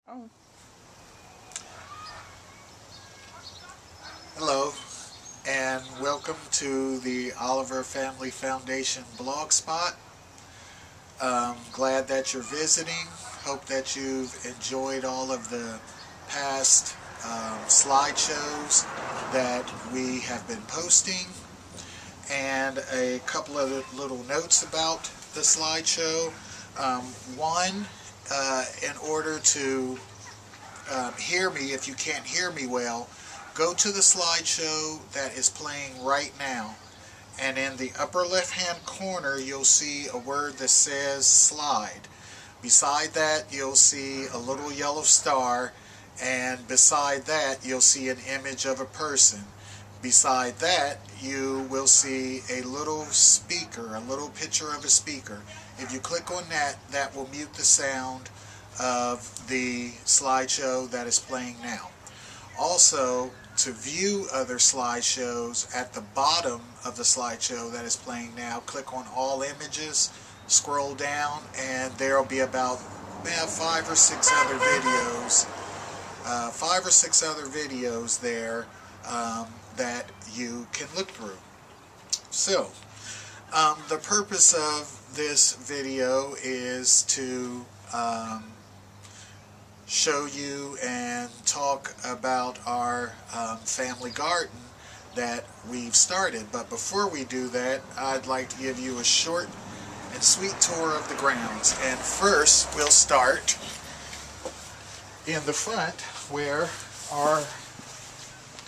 Oh, Hello, and welcome to the Oliver Family Foundation blog spot. Glad that you're visiting. Hope that you've enjoyed all of the past slideshows that we have been posting, and a couple of little notes about the slideshow. One, in order to hear me, if you can't hear me well, go to the slideshow that is playing right now. And in the upper left hand corner, you'll see a word that says slide. Beside that, you'll see a little yellow star. And beside that, you'll see an image of a person. Beside that, you will see a little speaker, a little picture of a speaker. If you click on that, that will mute the sound of the slideshow that is playing now. Also, to view other slideshows, at the bottom of the slideshow that is playing now, click on all images, scroll down, and there will be about five or six other videos, there that you can look through. So, the purpose of this video is to show you and talk about our family garden that we've started. But before we do that, I'd like to give you a short and sweet tour of the grounds. And first, we'll start in the front where our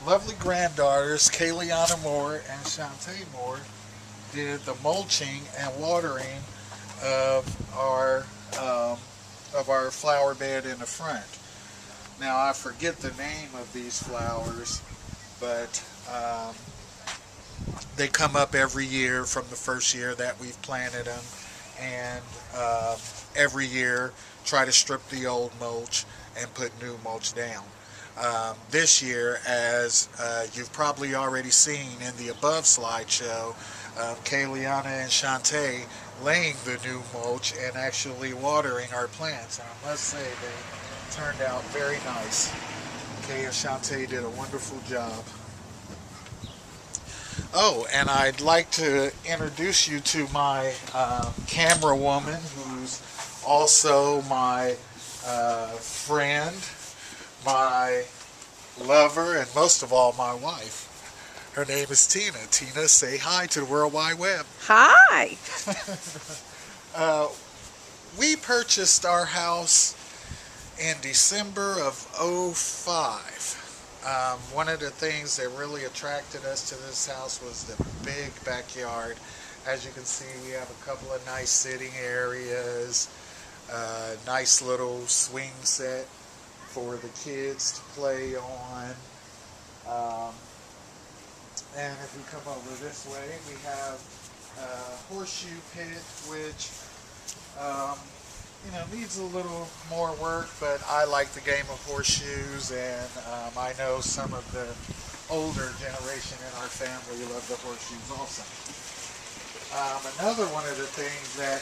lovely granddaughters, Kayliana Moore and Shantae Moore, did the mulching and watering of our flower bed in the front. Now I forget the name of these flowers, but they come up every year from the first year that we've planted them, and every year try to strip the old mulch and put new mulch down. This year, as you've probably already seen in the above slideshow, Kayliana and Shantae laying the new mulch and actually watering our plants. And I must say they turned out very nice. Kay and Shantae did a wonderful job. Oh, and I'd like to introduce you to my camera woman, who's also my friend, my lover, and most of all, my wife. Her name is Tina. Tina, say hi to the World Wide Web. hi. We purchased our house in December of '05. One of the things that really attracted us to this house was the big backyard. As you can see, we have a couple of nice sitting areas, nice little swing set for the kids to play on. And if we come over this way, we have a horseshoe pit, which needs a little more work, but I like the game of horseshoes, and I know some of the older generation in our family love the horseshoes also. Another one of the things that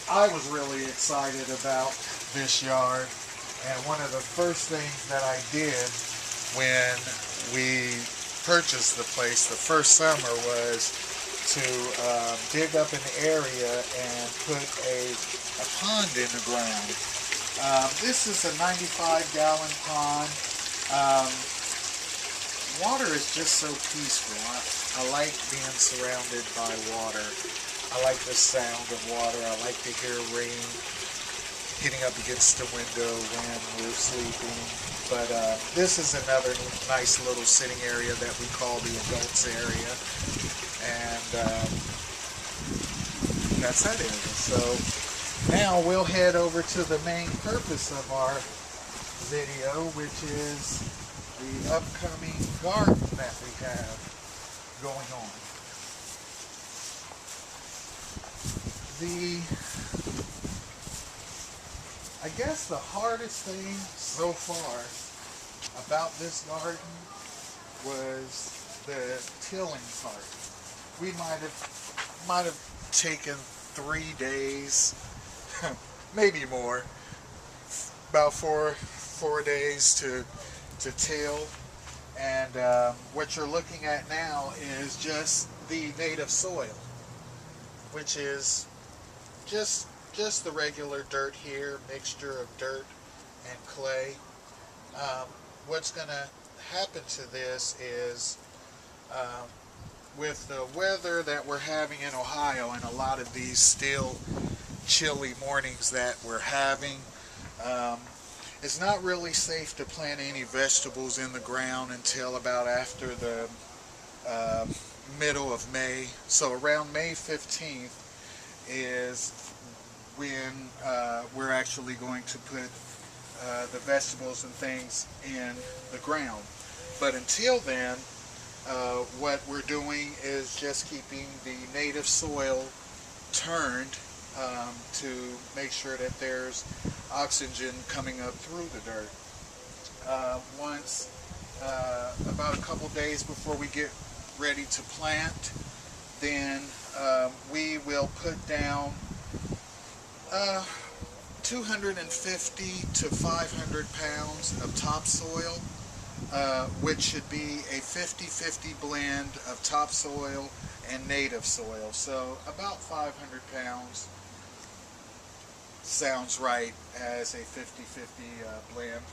I was really excited about this yard, and one of the first things that I did when we purchased the place the first summer was to dig up an area and put a pond in the ground. This is a 95-gallon pond. Water is just so peaceful. I like being surrounded by water. I like the sound of water. I like to hear rain hitting up against the window when we're sleeping. But this is another nice little sitting area that we call the adults area. And that's that area. So now we'll head over to the main purpose of our video, which is the upcoming garden that we have going on. I guess the hardest thing so far about this garden was the tilling part. We might have taken 3 days, maybe more, about four days to till. And what you're looking at now is just the native soil, which is just the regular dirt here, mixture of dirt and clay. What's going to happen to this is with the weather that we're having in Ohio and a lot of these still chilly mornings that we're having, it's not really safe to plant any vegetables in the ground until about after the middle of May. So around May 15th is when we're actually going to put the vegetables and things in the ground. But until then, what we're doing is just keeping the native soil turned to make sure that there's oxygen coming up through the dirt. Once, about a couple days before we get ready to plant, then we will put down 250 to 500 pounds of topsoil, which should be a 50-50 blend of topsoil and native soil. So about 500 pounds sounds right as a 50-50 blend.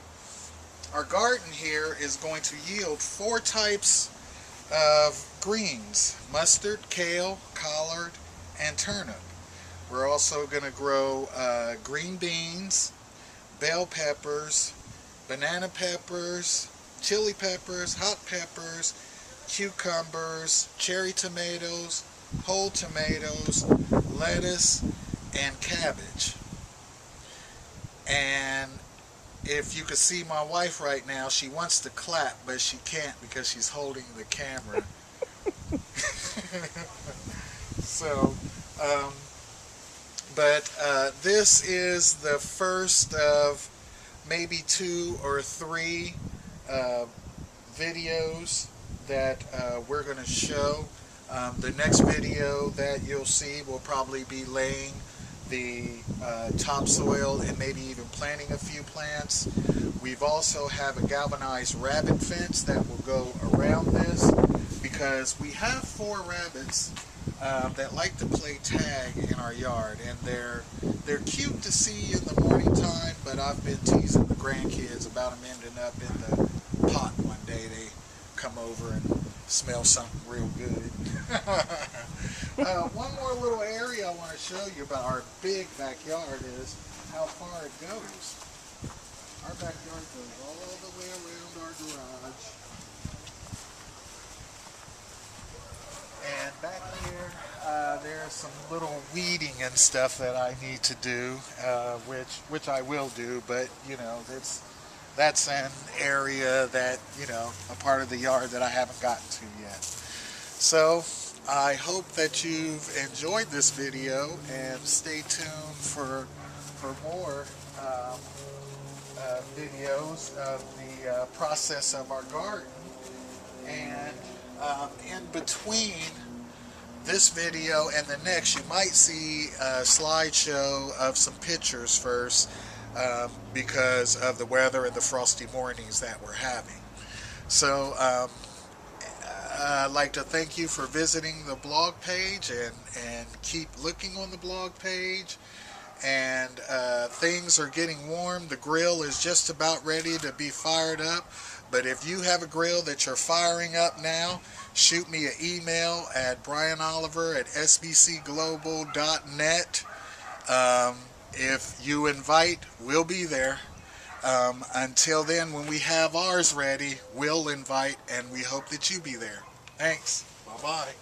Our garden here is going to yield 4 types of greens: mustard, kale, collard, and turnip. We're also going to grow green beans, bell peppers, banana peppers, chili peppers, hot peppers, cucumbers, cherry tomatoes, whole tomatoes, lettuce, and cabbage. And if you could see my wife right now, she wants to clap, but she can't because she's holding the camera. So, this is the first of maybe 2 or 3 videos that we're going to show. The next video that you'll see will probably be laying the topsoil and maybe even planting a few plants. We've also have a galvanized rabbit fence that will go around this because we have 4 rabbits that like to play tag in our yard, and they're cute to see in the morning time, but I've been teasing the grandkids about them ending up in the pot one day. They come over and smell something real good. One more little area I want to show you about our big backyard is how far it goes. Our backyard goes all the way around our garage. And back here, there's some little weeding and stuff that I need to do, which I will do, but you know, that's an area that, you know, a part of the yard that I haven't gotten to yet. So I hope that you've enjoyed this video, and stay tuned for more videos of the process of our garden. And in between this video and the next, you might see a slideshow of some pictures first, because of the weather and the frosty mornings that we're having. So I'd like to thank you for visiting the blog page, and keep looking on the blog page. And things are getting warm. The grill is just about ready to be fired up. But if you have a grill that you're firing up now, shoot me an email at brianoliver@sbcglobal.net. If you invite, we'll be there. Until then, when we have ours ready, we'll invite, and we hope that you be there. Thanks. Bye-bye.